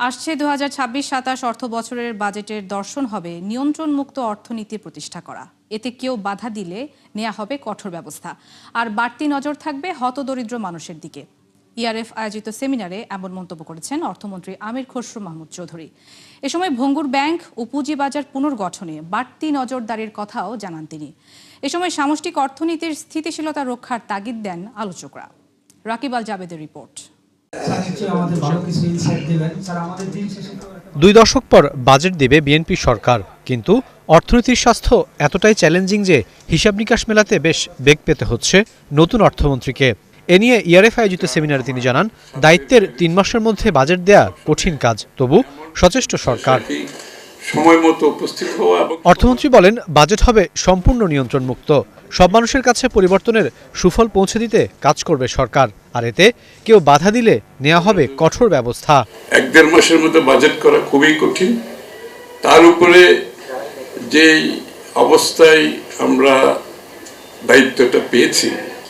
আসছে 2026-27 অর্থ বছরের বাজেটের দর্শন হবে নিয়ন্ত্রণমুক্ত অর্থনীতি প্রতিষ্ঠা করা। এতে কেউ বাধা দিলে নেওয়া হবে কঠোর ব্যবস্থা, আর বাড়তি নজর থাকবে হতদরিদ্র মানুষের দিকে। ইআরএফ আয়োজিত সেমিনারে এমন মন্তব্য করেছেন অর্থমন্ত্রী আমির খসরু মাহমুদ চৌধুরী। এ সময় ভঙ্গুর ব্যাংক ও পুঁজিবাজার পুনর্গঠনে বাড়তি নজরদারির কথাও জানান তিনি। এ সময় সামষ্টিক অর্থনীতির স্থিতিশীলতা রক্ষার তাগিদ দেন আলোচকরা। রাকিব আল জাবেদের রিপোর্ট। 2 দশক পর বাজেট দেবে বিএনপি সরকার, কিন্তু অর্থনীতির স্বাস্থ্য এতটাই চ্যালেঞ্জিং যে হিসাব নিকাশ মেলাতে বেশ বেগ পেতে হচ্ছে নতুন অর্থমন্ত্রীকে। এ নিয়ে ইআরএফ আয়োজিত সেমিনারে তিনি জানান, দায়িত্বের 3 মাসের মধ্যে বাজেট দেয়া কঠিন কাজ, তবু সচেষ্ট সরকার। অর্থমন্ত্রী বলেন, বাজেট হবে সম্পূর্ণ নিয়ন্ত্রণমুক্ত। সব মানুষের কাছে পরিবর্তনের সুফল পৌঁছে দিতে কাজ করবে সরকার, আর এতে কেউ বাধা দিলে নেওয়া হবে কঠোর ব্যবস্থা। 1-1.5 মাসের মধ্যে বাজেট করা খুবই কঠিন। তার উপরে যে অবস্থায় আমরা দায়িত্বটা পেয়েছি,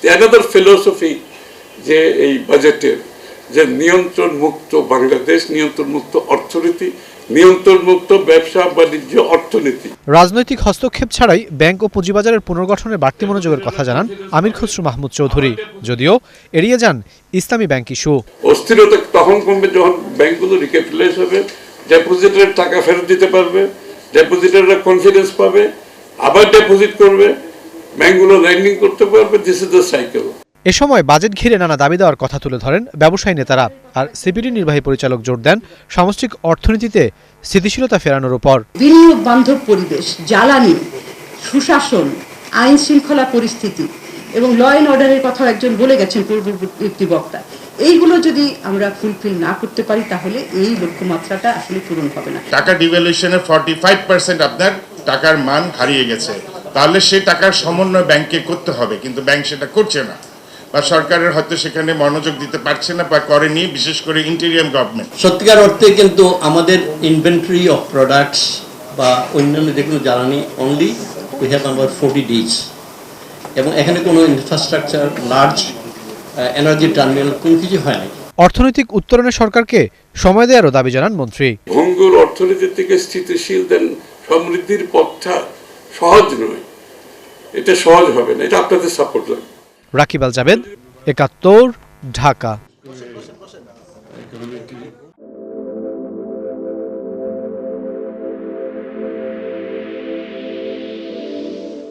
অ্যানাদার ফিলোসফি যে এই বাজেটের যে নিয়ন্ত্রণ মুক্ত বাংলাদেশ, নিয়ন্ত্রণ মুক্ত অর্থনীতি, নিয়ন্ত্রণমুক্ত ব্যবসা বাণিজ্য অর্থনীতি। রাজনৈতিক হস্তক্ষেপ ছাড়াই ব্যাংক ও পুঁজিবাজারের পুনর্গঠনের বাড়তি মনোযোগের কথা জানান আমির খসরু মাহমুদ চৌধুরী, যদিও এড়িয়ে যান ইসলামী ব্যাংক ইস্যু। অস্থিরতা তখন কমবে যখন ব্যাংকগুলো রিক্যাপিটালাইজ হবে, ডিপোজিটের টাকা ফেরত দিতে পারবে, ডিপোজিটাররা কনফিডেন্স পাবে, আবার ডিপোজিট করবে, ব্যাংকগুলো লেন্ডিং করতে পারবে। This is the cycle. এ সময় বাজেট ঘিরে নানা দাবি দেওয়ার কথা তুলে ধরেন ব্যবসায়ী নেতারা, আর সিপিডি নির্বাহী পরিচালক জোর দেন সামষ্টিক অর্থনীতিতে স্থিতিশীলতা ফেরানোর উপর। বিনিয়োগ বান্ধব পরিবেশ, জ্বালানি, সুশাসন, আইন শৃঙ্খলা পরিস্থিতি এবং ল অ্যান্ড অর্ডারের কথা একজন বলে গেছেন পূর্ববর্তী বক্তা। এইগুলো যদি আমরা ফুলফিল না করতে পারি তাহলে এই লক্ষ্যমাত্রাটা আসলে পূরণ হবে না। টাকা ডিভ্যালুয়েশনে 45% আপনার টাকার মান হারিয়ে গেছে, তাহলে সেই টাকার সমন্বয় ব্যাংকে করতে হবে, কিন্তু ব্যাংক সেটা করছে না, বা সরকারের হয়তো সেখানে মনোযোগ দিতে পারছে না বা করেনি, বিশেষ করে ইন্টেরিয়াম গভর্নমেন্ট। সত্যিকার অর্থে কিন্তু আমাদের ইনভেন্টরি অফ প্রোডাক্টস বা অন্যান্য যেগুলো জ্বালানি only we have number 40 days, এবং এখানে কোনো ইনফ্রাস্ট্রাকচার, লার্জ এনার্জি টার্মিনাল কোনো কিছু হয় না। অর্থনৈতিক উত্তরণে সরকারকে সময় দেওয়ারও দাবি জানান মন্ত্রী। ভঙ্গুর অর্থনীতি থেকে স্থিতিশীল দেন সমৃদ্ধির পথটা সহজ নয়, এটা সহজ হবে না, এটা আপনাদের সাপোর্ট লাগবে। রাকিব আল জাবেদ, 71, ঢাকা।